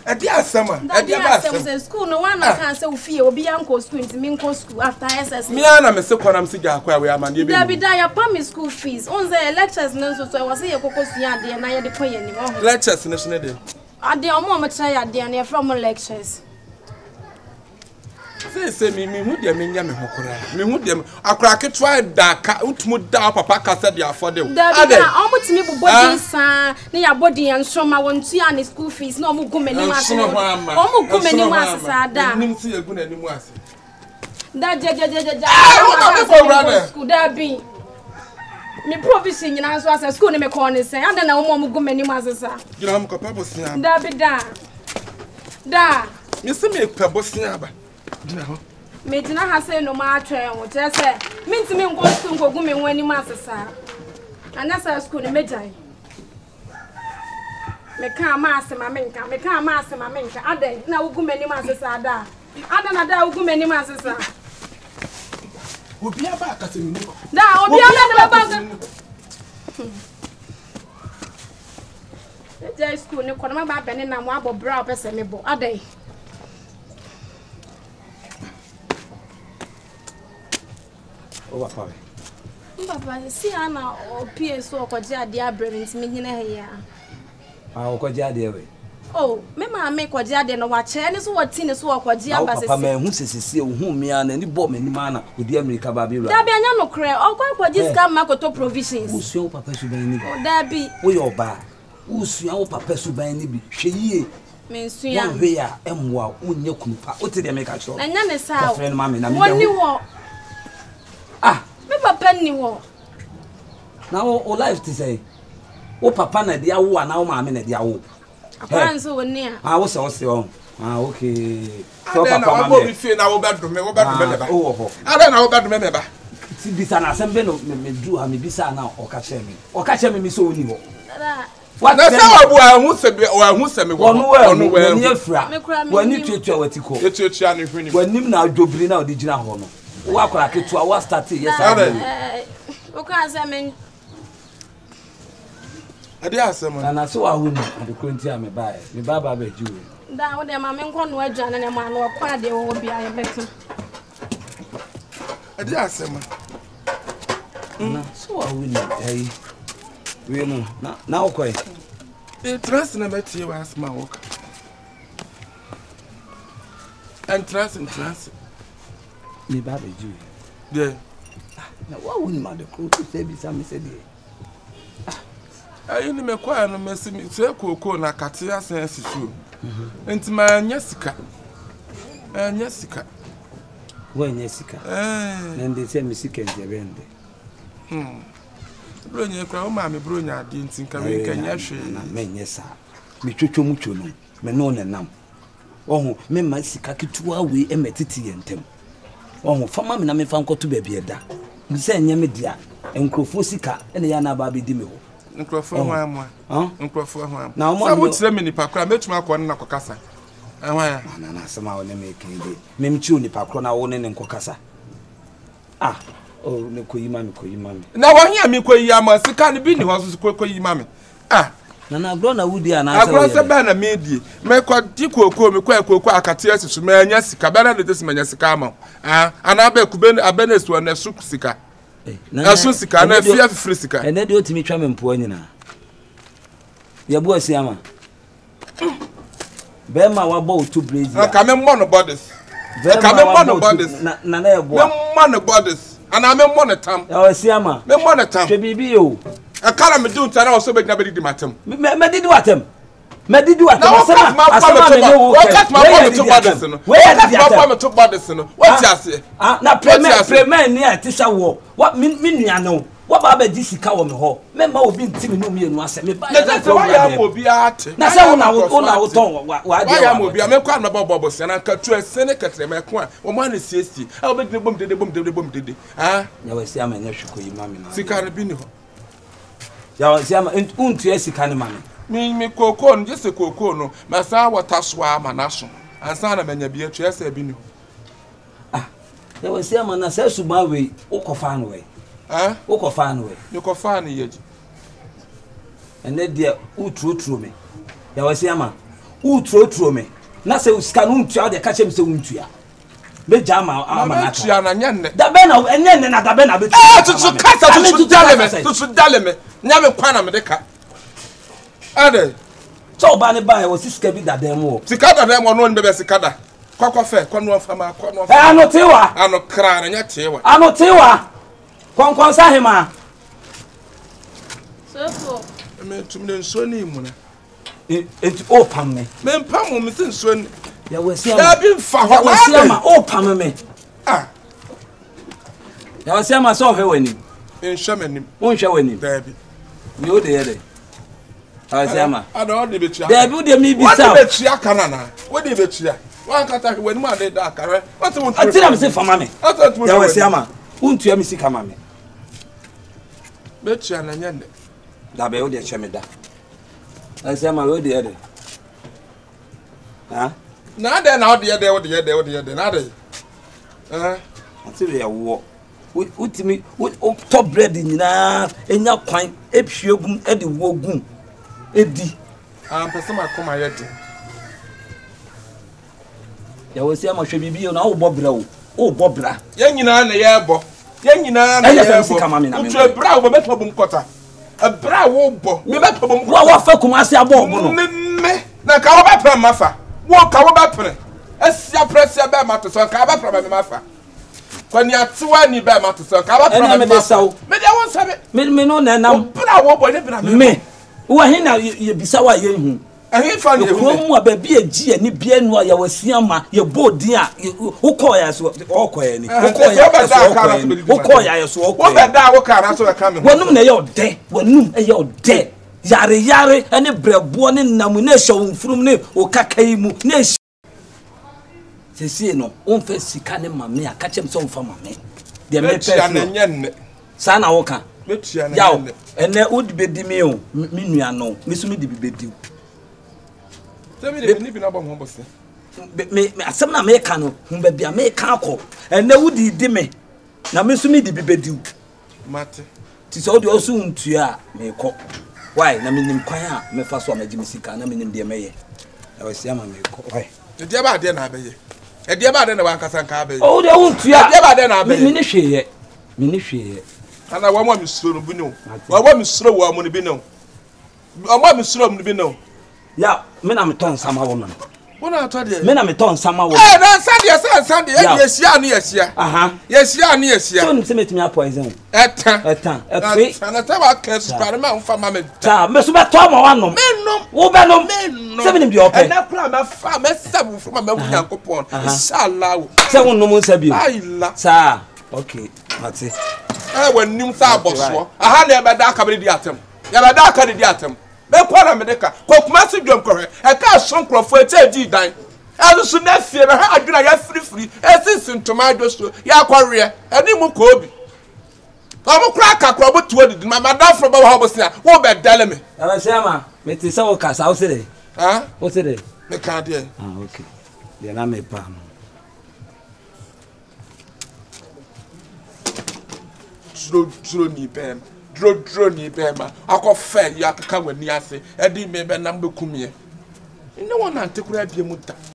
Edi asema. Edi asema. School no one can say ufie obi anko school nti me nko school after SS. Me ana me se kwanam si ga kwa we amane be. Dabi da ya pay school fees. On the lectures no so I was say kokosua de na ye de pay ani. Lectures no shine de. Ade omo me try ade na from lectures. Say me hu de me nya me hokora. Me hu de akora ketwa da ka utumu da papa kasa de afford. Ade omo timi body san na ya body enso ma wontu ya ni school fees na omo gumani ma se. Omo gumani ma se sada. Nim si egu na nimu ase. Da ja. School da bi. Me provision nyina so ase school ni me call ni say ade na omo gumani ma se sa. Gina am papa bosia. Da bi da. Me se me pa bosia ba. Me dina ha say no ma atwen wo je say minti me nko school nko gu me wani ma sesa anasa school ne mejai me ka ma asema menka adan na wo gu me ni ma sesa ada na da wo gu me ni ma sesa obi aba akase mi ni da obi aba ba je school ne kono ma ba bene na mo abo bra opese me bo adan o papa si ana o PS o kwaje ade abrement me hina he ya o kwaje ade we me ma me kwaje ade no wa che ne so wati ne so wa kwaje aba sese papa me hu sesese o hu me ana ni bo me ni mana odi America ba bi ra da bi anya no kre o kwaje scam makoto provisions usu o papa suban ni bi o da bi wo yo ba usu o papa suban ni bi hwe yie mensuya wo hwe ya emwa unye kunupa o te de me ka cho na nya ne sa friend ma me na me woni wo me papa ni wo na o life ti say o papa na dia wo na o ma me na dia wo akwan so woni wo se o se o okay so papa ma me fi na wo bedum me le ba o ho ada na wo bedum me ba ti bisa na sembe no me du ha me bisa na o ka che me mi so oni ho what na say obu ahu se me wo onu ni afra wani tuatua watiko etuatua ne hwini wanim na adwobiri na odi gina ho no wo akora ketua wa start yes o ka say men ade asema na so ahu ni ade kronti a me baba ba jiwe da wo de ma me nko no adwa na ne ma no kwa de wo bia ye beto ade asema na so ahu ni we no na okoi trust na betie wa asma work and trust me baba jiwe yeah na wa woni ma de ko to say bi sa me say de ayi ni me kwa no mesi mi se koko na kate asen asisu enti ma nya sika wo nya sika na ndi se mi sika nje bende bronya kwa o ma me bronya ade enti nka me nka nya hwe na me nya sa mi twotwo mu two no me no ne nam ohu me ma sika ketuwa we emetiti yentem ohu fama me na me fa nkoto ba bi eda mi se nya me dia enkrofo sika ene ya na ba bi di me ho nkrofo ho amwa nkrofo ho am na mo sa wo tire me nipa kra metuma akọ na kokasa ehwa ya na asema wo ne me kende me mchi nipa kra na wo ne nkokasa ne koyi mami na wo hia me koyi ama sika ne bi ni ho so koyi mami na agro na wudi ana agro se ba na medie me kwa di koko me kwa koko akate asisu me anya sika ba na de tesi manya sika ama ana ba kube abenesu na su sika asu sika na fia fifiri sika ene de otimi twa me mpo anyina ye bo asi ama be ma wa bo to blaze ka me mo no bodies ka me mo no bodies na ye bo me mo no bodies ana me mo no tam ya asi ama me mo no tam hwe bibi yo akara me do ntana wo so be gina be di matem me didi watem asama me no kat ma kwa me to bodies no kat ma me to bodies no what you say na premier ni atisa wo what me nua no what ba di sika wo me ho me ma obi ntimi no me enu ase me ba ya obi ate na se una wo ton wa de ya obi me kwa na bobo se na katu ese ne katre me kwa wo ma na siesti a obi bom dede ya wasi ama nya hwiko yi mami na sika ne bi ni ho ya wasi ama untu sika ne mami me koko no jese koko no ma sa wata so ama na so ansa na manya bi etu ese bi ni ho ya wasi ama na se suba we ukofa no we ukofa no we you kofa no yeji ene de utrutru me ya wasi ama utro me na se usika no ntua de ka chem se untua be jama amana tua na nyenne da be na enye na da be na be tutu kasa tutu daleme nya me kwa na me de ka ade so ba ne ba e wo sika bi da dem wo sika da dem wo no be sika da kwakwa fe kwano fama kwano ano tewa ano kra na nya tewa ano tewa konkon sa hema so me tumne nso ni mu na enti o pam me mpam me nso ni ya wasi ya bi mfa ho ya wasi ama o pam me ya wasi ama so hwe wani nhwe manim o nhwe wani da bi ni o de ye de wasi ama ada o de betua da bi o de mi bi sa o de betua kana na o de betua wan kata wani ma de da akare what want to atira me se fama me ya wasi ama untua mi sika ma me betua na nyande da be o de che me da wasi ama o de ye de ha na de na o de ye de na de atira ya wo utimi top bread nyina enya kwan ephiegum e de wogum edi person ma come here de ya wasi ama hwe bibi na wo bobra wo bobra ye nyina na ye bo ye nyina na ye bo utwe bra wo be tobum kota bra wo bo me be tobum wa wa fa kuma ase abo obo no me na ka wo be pre mafa wo ka wo be pre asia presia be ma to so ka ba pre me mafa kwani atwa ni be ma to so ka ba pre me mafa me de won sabe me no na nam bra wo bo ne bra me wo hin na ye bisa wa ye hu ahin fa ne ko mu ababi agi ani bia nu ya wasi ama ye bodin a wo ko ya so o ko ya ni wo ko ya so o ko wo be da wo ka na so ka me wonum na ye ode wonum ye ode yare ane brebo ne namu ne hyew mfurum ne o kakai mu ne sesi no on fa sika ne mame aka chem so mfa mame de me pe no sa na wo ka metua na yaw ene udi bedi me o me nua no me so me di bedi temi de ni bi na bo ho bose me asem na me ka no hu ba bia me ka akọ ene udi di me na me so me di bedi mate ti so de osu ntua me kọ why na me nim kwan a me fa so amagimi sika na me nim de meye na wasi ama me kọ why de ba de na abeye e de ba de na wankasa nka abeye o de untua de ba de na abeye me ni hweye ana wa mo misro no bi no wa mo misro wa mo no bi no wa mo misro mo bi no ya me na me ton sama wo no wona ato de me na me ton sama wo na sande yesia ni yesia aha yesia ni yesia so se metimi poison etan etwe ana ta wa kes pare ma mfa ma me ta me so be to ma wa no mennom wo be no se me nim bi ope na pra ma fa me sabu fu ma wu Yankopon inshallah se won no mo sabi ayila sa okay mate wanim sa aboso aha na be da aka be di atem ya be da aka di atem be kwara me de ka kokuma se dwom kore e ka sonkrofo e ta di dan azu na fie be ha adwuna ya frifri esi ntoma doso ya kware ani mu ko obi omo kra ka kro bo tuo didi ma madafro ba ho bo sia wo be dale me aba se ama me ti se wo ka sa wo se de wo se de me ka de okay de na me pa no dro ni bem dro ni bem akọ fe ya kaka wani ase edi me be na mbekumie ine wona antekura bia mu ta